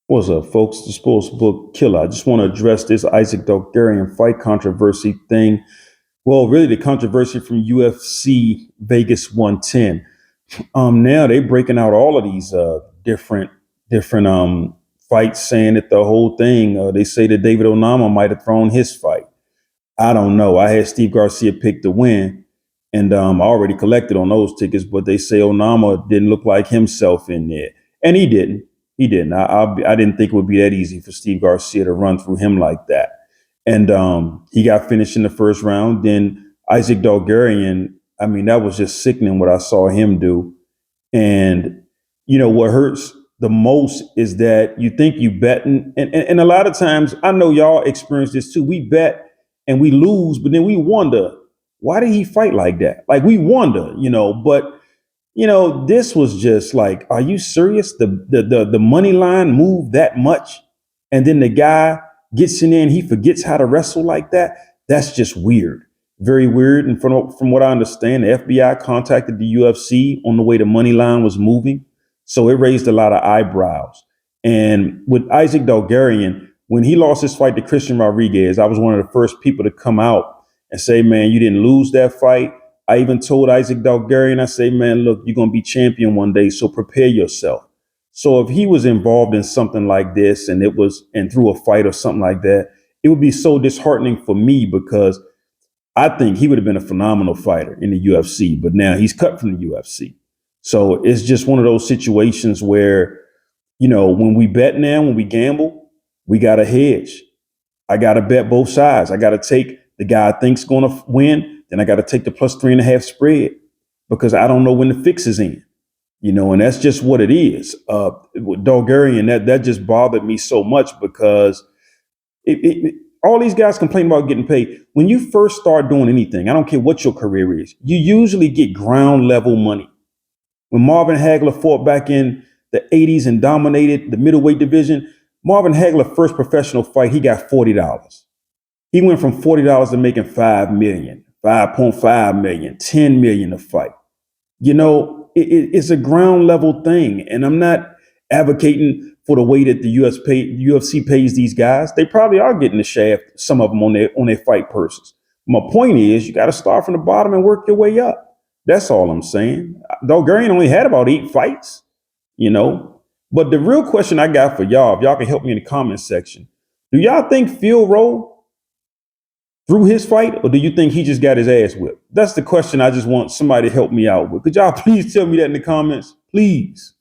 What's up, folks? The Sports Book Killer. I just want to address this Isaac Dogarian fight controversy thing. Well, really, the controversy from UFC Vegas 110. Now they breaking out all of these different fights, saying that the whole thing. They say that David Onama might have thrown his fight. I don't know. I had Steve Garcia pick the win, and I already collected on those tickets. But they say Onama didn't look like himself in there, and he didn't. He didn't. I didn't think it would be that easy for Steve Garcia to run through him like that. And he got finished in the first round. Then Isaac Dogarian. I mean, that was just sickening what I saw him do. And what hurts the most is that you think you betting, and a lot of times I know y'all experience this too. We bet and we lose, but then we wonder why did he fight like that? Like we wonder, but this was just like, are you serious? The money line moved that much, and then the guy gets in there and he forgets how to wrestle like that. That's just weird, very weird. And from what I understand, the FBI contacted the UFC on the way the money line was moving, so it raised a lot of eyebrows. And with Isaac Dogarian, when he lost his fight to Christian Rodriguez, I was one of the first people to come out and say, "Man, you didn't lose that fight." I even told Isaac Dogarian, I say, "Man, look, you're going to be champion one day, so prepare yourself." So if he was involved in something like this and through a fight or something like that, it would be so disheartening for me because I think he would have been a phenomenal fighter in the UFC, but now he's cut from the UFC. So it's just one of those situations where, when we bet now, when we gamble, we got to hedge. I got to bet both sides. I got to take the guy I think's going to win. Then I got to take the +3.5 spread because I don't know when the fix is in, and that's just what it is. With Dogarian, that just bothered me so much because all these guys complain about getting paid. When you first start doing anything, I don't care what your career is, you usually get ground level money. When Marvin Hagler fought back in the 80s and dominated the middleweight division, Marvin Hagler first professional fight, he got $40. He went from $40 to making $5 million, 5.5 million, 10 million a fight. It's a ground level thing. And I'm not advocating for the way that the UFC pays these guys. They probably are getting the shaft, some of them on their fight purses. My point is, you got to start from the bottom and work your way up. That's all I'm saying. Dogarian only had about 8 fights, But the real question I got for y'all, if y'all can help me in the comment section, do y'all think Phil Rowe through his fight, or do you think he just got his ass whipped? That's the question I just want somebody to help me out with. Could y'all please tell me that in the comments? Please.